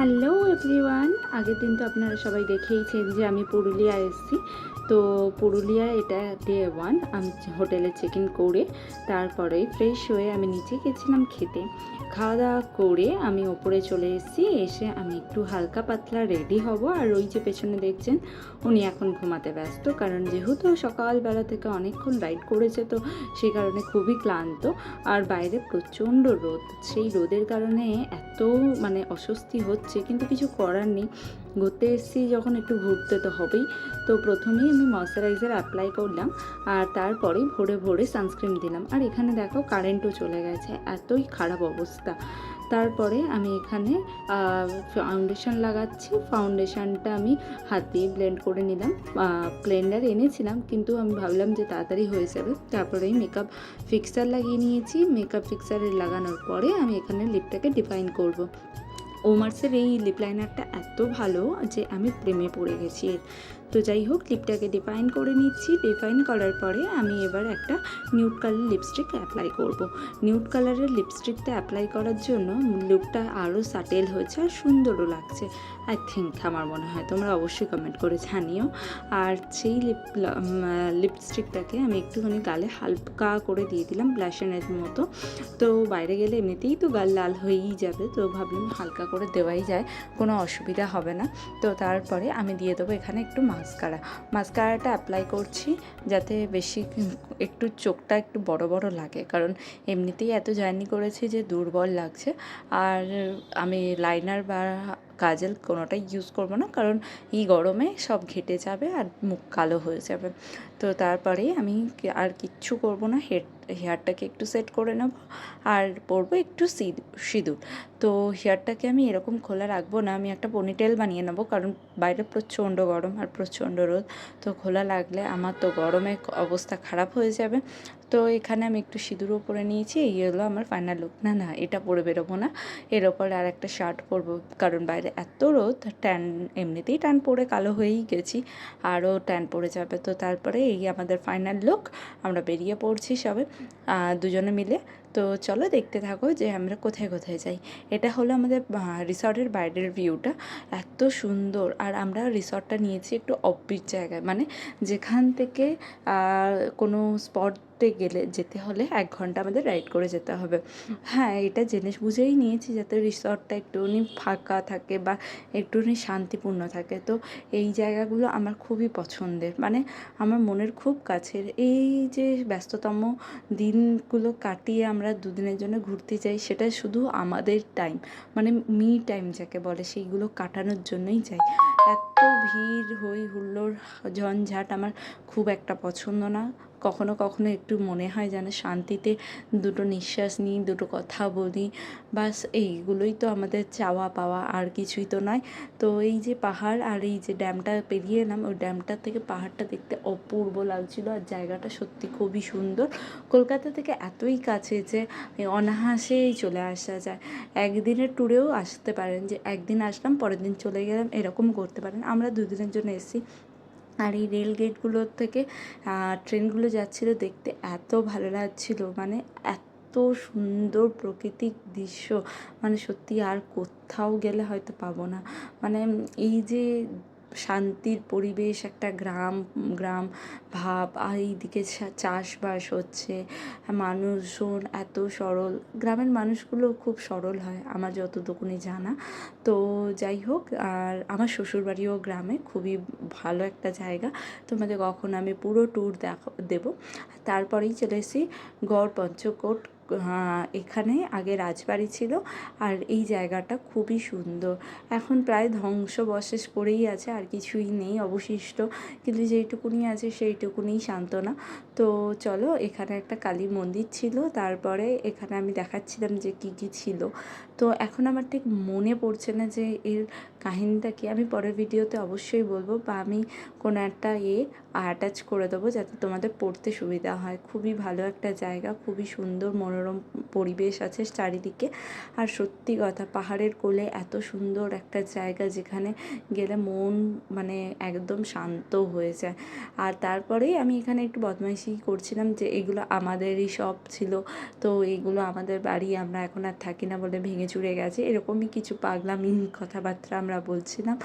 Hello everyone, আগের দিন তো আপনারা সবাই দেখেইছেন যে আমি পুরুলিয়ায় এসেছি। তো পুরুলিয়ায় এটা ডে 1। আমি হোটেলে চেক ইন করে তারপরে ফ্রেশ হয়ে আমি নিচে গেছিলাম খেতে। খাওয়া দাওয়া করে আমি ওপরে চলে এসেছি। এসে আমি একটু হালকা পাতলা রেডি হব। আর ওই যে পেছনে দেখছেন উনি এখন ঘুমাতে ব্যস্ত, কারণ যেহেতু সকালবেলা থেকে অনেকক্ষণ রাইড করেছে, তো সেই কারণে খুবই ক্লান্ত। আর বাইরে প্রচণ্ড রোদ, সেই রোদের কারণে এত অস্বস্তি হচ্ছে, কিন্তু কিছু করার নেই। ঘুরতে এসেছি যখন একটু ঘুরতে তো হবেই। তো প্রথমেই আমি ময়শ্চারাইজার অ্যাপ্লাই করলাম, আর তারপরেই ভোরে ভোরে সানস্ক্রিন দিলাম। আর এখানে দেখো কারেন্টও চলে গেছে, এতই খারাপ অবস্থা। তারপরে আমি এখানে ফাউন্ডেশন লাগাচ্ছি। ফাউন্ডেশনটা আমি হাত দিয়ে ব্লেন্ড করে নিলাম। ব্লেন্ডার এনেছিলাম, কিন্তু আমি ভাবলাম যে তাড়াতাড়ি হয়ে যাবে। তারপরেই মেকআপ ফিক্সার লাগিয়ে নিয়েছি। মেকআপ ফিক্সারে লাগানোর পরে আমি এখানে লিপটাকে ডিফাইন করব। ওমার্সের এই লিপ লাইনারটা এত ভালো যে আমি প্রেমে পড়ে গেছি এর। তো যাই হোক, লিপটাকে ডিফাইন করে নিচ্ছি। ডিফাইন করার পরে আমি এবার একটা নিউড কালার লিপস্টিক অ্যাপ্লাই করব। নিউড কালারের লিপস্টিকটা অ্যাপ্লাই করার জন্য লুকটা আরও সাটেল হয়েছে আর সুন্দরও লাগছে, আই থিঙ্ক। আমার মনে হয়, তোমরা অবশ্যই কমেন্ট করে জানিও। আর সেই লিপস্টিকটাকে আমি একটুখানি গালে হালকা করে দিয়ে দিলাম ব্লাশের মতো। তো বাইরে গেলে এমনিতেই তো গাল লাল হয়েই যাবে, তো ভাবলাম হালকা করে দেওয়াই যায়, কোনো অসুবিধা হবে না। তো তারপরে আমি দিয়ে দেবো এখানে একটু মাস্কারাটা অ্যাপ্লাই করছি, যাতে বেশি একটু চোখটা একটু বড় বড় লাগে, কারণ এমনিতেই এত জার্নি করেছি যে দুর্বল লাগছে। আর আমি লাইনার বা কাজল কোনোটাই ইউজ করবো না, কারণ এই গরমে সব ঘেটে যাবে আর মুখ কালো হয়ে যাবে। তো তারপরে আমি আর কিচ্ছু করবো না, হেয়ারটাকে একটু সেট করে নেব আর পরবো একটু সিঁদুর। তো হেয়ারটাকে আমি এরকম খোলা রাখবো না, আমি একটা পনিটেল বানিয়ে নেবো, কারণ বাইরে প্রচণ্ড গরম আর প্রচণ্ড রোদ। তো খোলা লাগলে আমার তো গরমে অবস্থা খারাপ হয়ে যাবে। তো এখানে আমি একটু সিঁদুরও পরে নিয়েছি। এই হলো আমার ফাইনাল লুক। না, এটা পরে বেরোবো না, এর ওপর আর একটা শার্ট পরবো, কারণ বাইরে এত রোদ, ট্যান এমনিতেই ট্যান পরে কালো হয়েই গেছি, আরও ট্যান পড়ে যাবে। তো তারপরে এই আমাদের ফাইনাল লুক, আমরা বেরিয়ে পড়ছি সবে দুজনে মিলে। তো চলো দেখতে থাকো যে আমরা কোথায় কোথায় যাই। এটা হলো আমাদের রিসর্টের বাইরের ভিউটা, এত সুন্দর। আর আমরা রিসর্টটা নিয়েছি একটু অফবিট জায়গায়, যেখান থেকে কোনো স্পটে যেতে হলে 1 ঘন্টা আমাদের রাইড করে যেতে হবে। হ্যাঁ, এটা জেনে বুঝেই নিয়েছি যাতে রিসর্টটা একটুখানি ফাঁকা থাকে বা একটুখানি শান্তিপূর্ণ থাকে। তো এই জায়গাগুলো আমার খুবই পছন্দের, আমার মনের খুব কাছের। এই যে ব্যস্ততম দিনগুলো কাটিয়ে আমরা দুদিনের জন্য ঘুরতে যাই, সেটা শুধু আমাদের টাইম, মি টাইম যাকে বলে, সেইগুলো কাটানোর জন্যই যাই। এত ভিড়, হই হুল্লোড়, ঝঞ্ঝাট আমার খুব একটা পছন্দ না। কখনো কখনো একটু মনে হয় যেন শান্তিতে দুটো নিঃশ্বাস নিই, দুটো কথা বলি, বাস এইগুলোই তো আমাদের চাওয়া পাওয়া, আর কিছুই তো নয়। তো এই যে পাহাড় আর এই যে ড্যামটা পেরিয়ে এলাম, ওই ড্যামটার থেকে পাহাড়টা দেখতে অপূর্ব লাগছিল, আর জায়গাটা সত্যি খুবই সুন্দর। কলকাতা থেকে এতই কাছে যে অনায়াসেই চলে আসা যায়। একদিনের ট্যুরেও আসতে পারেন, যে একদিন আসলাম পরের দিন চলে গেলাম, এরকম করতে পারেন। আমরা দুদিনের জন্য এসেছি। আর এই রেল গেটগুলোর থেকে ট্রেনগুলো যাচ্ছিলো, দেখতে এত ভালো লাগছিলো, এত সুন্দর প্রাকৃতিক দৃশ্য, সত্যি আর কোথাও গেলে হয়তো পাবো না। এই যে শান্তির পরিবেশ, একটা গ্রাম গ্রাম ভাব, আর এইদিকে চাষবাস হচ্ছে, মানুষজন এত সরল। গ্রামের মানুষগুলো খুব সরল হয় আমার যতটুকুনি জানা। তো যাই হোক, আর আমার শ্বশুরবাড়িও গ্রামে, খুবই ভালো একটা জায়গা। তোমাদের কখন আমি পুরো ট্যুর দেবো। তারপরেই চলে এসেছি গড় পঞ্চকোট। এখানে আগে রাজবাড়ি ছিল, আর এই জায়গাটা খুবই সুন্দর। এখন প্রায় ধ্বংসবশেষ পড়েই আছে, আর কিছুই নেই অবশিষ্ট, কিন্তু যেইটুকুনি আছে সেইটুকুনি সান্ত্বনা। তো চলো, এখানে একটা কালী মন্দির ছিল। তারপরে এখানে আমি দেখাচ্ছিলাম যে কী কী ছিল। তো এখন আমার ঠিক মনে পড়ছে না যে এর কাহিনিটা কি। আমি পরের ভিডিওতে অবশ্যই বলবো, বা আমি কোনো একটা অ্যাটাচ করে দেবো, যাতে তোমাদের পড়তে সুবিধা হয়। খুবই ভালো একটা জায়গা, খুবই সুন্দর মনোরম মনোরম পরিবেশ আছে চারিদিকে। আর সত্যি কথা, পাহাড়ের কোলে এত সুন্দর একটা জায়গা যেখানে গেলে মন মানে একদম শান্ত হয়ে যায়। আর তারপরেই আমি এখানে একটু বদমাইশি করছিলাম যে এগুলো আমাদেরই সব ছিল, তো এইগুলো আমাদের বাড়ি, আমরা এখন আর থাকি না বলে ভেঙে চুরে গেছে, এরকমই কিছু পাগলামি কথাবার্তা আমরা বলছিলাম।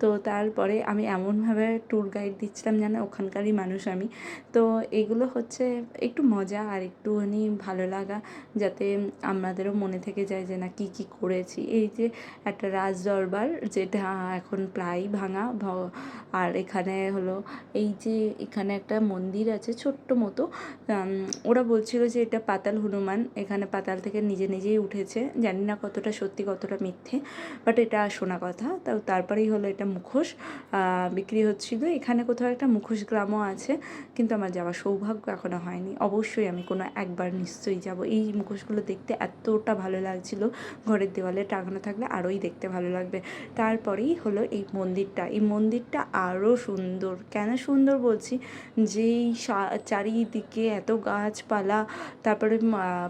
তো তারপরে আমি এমনভাবে ট্যুর গাইড দিচ্ছিলাম যেন ওখানকারই মানুষ আমি। তো এগুলো হচ্ছে একটু মজা আর একটুখানি ভালো লাগা, যাতে আমাদেরও মনে থেকে যায় যে না কী কী করেছি। এই যে একটা রাজদরবার যেটা এখন প্রায় ভাঙা, আর এখানে হলো এই যে এখানে একটা মন্দির আছে ছোট্ট মতো। ওরা বলছিল যে এটা পাতাল হনুমান, এখানে পাতাল থেকে নিজে নিজেই উঠেছে, জানি না কতটা সত্যি কতটা মিথ্যে, বাট এটা শোনা কথা। তারপরেই হলো এটা মুখোশ বিক্রি হচ্ছিলো। এখানে কোথাও একটা মুখোশ গ্রামও আছে, কিন্তু আমার যাওয়ার সৌভাগ্য এখনও হয়নি। অবশ্যই আমি কোনো একবার নিশ্চয়ই যাব। এই মুখোশগুলো দেখতে এতটা ভালো লাগছিলো, ঘরের দেওয়ালে টাঙানো থাকলে আরোই দেখতে ভালো লাগবে। তারপরেই হলো এই মন্দিরটা আরও সুন্দর। কেন সুন্দর বলছি, যেই চারিদিকে এত গাছপালা, তারপরে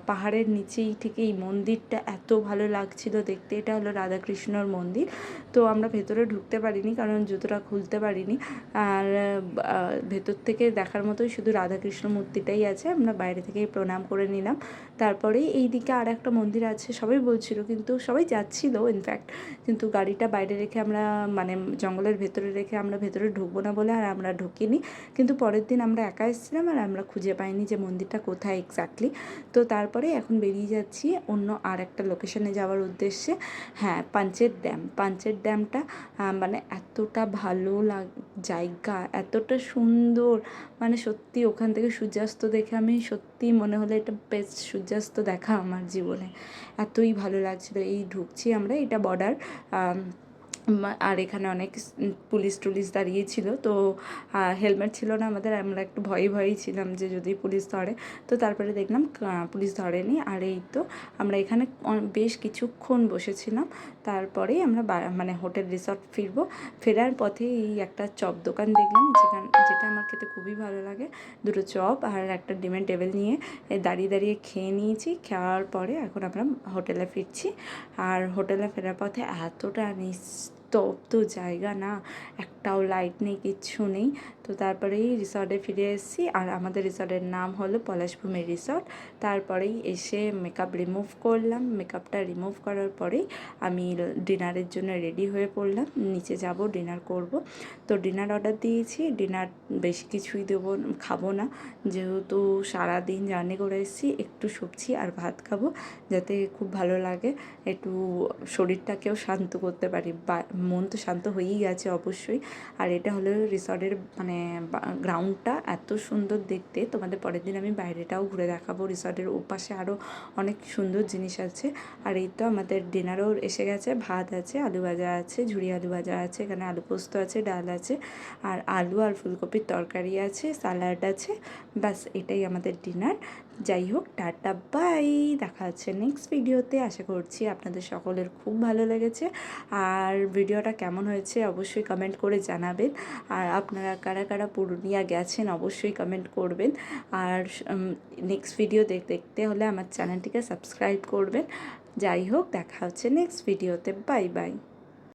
পাহাড়ের নিচেই থেকে এই মন্দিরটা এত ভালো লাগছিল দেখতে। এটা হলো রাধাকৃষ্ণর মন্দির। তো আমরা ভেতরে ঢুকতে পারিনি কারণ জুতোটা খুলতে পারিনি, আর ভেতর থেকে দেখার মতোই শুধু রাধাকৃষ্ণ মূর্তিটাই আছে। আমরা বাইরে থেকেই প্রণাম করে নিলাম। তারপরেই এই দিকে আর একটা মন্দির আছে, সবাই বলছিল, কিন্তু সবাই যাচ্ছিলো ইনফ্যাক্ট, কিন্তু গাড়িটা বাইরে রেখে আমরা মানে জঙ্গলের ভেতরে রেখে আমরা ভেতরে ঢুকবো না বলে আর আমরা ঢুকিনি। কিন্তু পরের দিন আমরা একা এসেছিলাম আর আমরা খুঁজে পাইনি যে মন্দিরটা কোথায় এক্স্যাক্টলি। তো তারপরে এখন বেরিয়ে যাচ্ছি অন্য আর একটা লোকেশনে যাওয়ার উদ্দেশ্যে। হ্যাঁ, পাঞ্চের ড্যামটা মানে এতটা ভালো জায়গা, এতটা সুন্দর, মানে সত্যি ওখান থেকে সূর্যাস্ত দেখে আমি সত্যি মনে হলো এটা বেস্ট সূর্যাস্ত দেখা আমার জীবনে। এতই ভালো লাগছিলো। এই ঢুকছি আমরা, এটা বর্ডার, আর এখানে অনেক পুলিশ টুলিশ দাঁড়িয়েছিল। তো হেলমেট ছিল না আমাদের, আমরা একটু ভয়েই ছিলাম যে যদি পুলিশ ধরে। তো তারপরে দেখলাম পুলিশ ধরেনি। আর এই তো আমরা এখানে বেশ কিছুক্ষণ বসেছিলাম। তারপরেই আমরা মানে হোটেল রিসর্ট ফিরবো। ফেরার পথে এই একটা চপ দোকান দেখলাম, যেটা আমার খেতে খুবই ভালো লাগে। দুটো চপ আর একটা ডিমের টেবিল নিয়ে দাঁড়িয়ে খেয়ে নিয়েছি। খাওয়ার পরে এখন আমরা হোটেলে ফিরছি। আর হোটেলে ফেরার পথে এতটা নিস্তব্ধ জায়গা না, একটাও লাইট নেই, কিচ্ছু নেই। তো তারপরেই রিসর্টে ফিরে এসেছি। আর আমাদের রিসর্টের নাম হলো পলাশভূমি রিসর্ট। তারপরেই এসে মেকআপ রিমুভ করলাম। মেকআপটা রিমুভ করার পরেই আমি ডিনারের জন্য রেডি হয়ে পড়লাম, নিচে যাব, ডিনার করব। তো ডিনার অর্ডার দিয়েছি। ডিনার বেশি কিছুই খাবো না, যেহেতু সারাদিন জার্নি করে এসেছি। একটু সবজি আর ভাত খাবো, যাতে খুব ভালো লাগে, একটু শরীরটাকেও শান্ত করতে পারি। মন তো শান্ত হয়েই গেছে অবশ্যই। আর এটা হলো রিসর্টের মানে গ্রাউন্ডটা এত সুন্দর দেখতে। তোমাদের পরের দিন আমি বাইরেটাও ঘুরে দেখাবো। রিসর্টের ওপাশে আরও অনেক সুন্দর জিনিস আছে। আর এই তো আমাদের ডিনারও এসে গেছে। ভাত আছে, আলু ভাজা আছে, ঝুরি আলু ভাজা আছে, এখানে আলু পোস্ত আছে, ডাল আছে, আর আলু আর ফুলকপির তরকারি আছে, স্যালাড আছে। ব্যাস, এটাই আমাদের ডিনার। যাই হোক, টাটা, বাই। দেখা হচ্ছে নেক্সট ভিডিওতে। আশা করছি আপনাদের সকলের খুব ভালো লেগেছে। আর ভিডিওটা কেমন হয়েছে অবশ্যই কমেন্ট করে জানাবেন। আর আপনারা কারা কারা পুরুলিয়া গেছেন অবশ্যই কমেন্ট করবেন। আর নেক্সট ভিডিও দেখতে হলে আমার চ্যানেলটিকে সাবস্ক্রাইব করবেন। যাই হোক, দেখা হচ্ছে নেক্সট ভিডিওতে। Bye bye.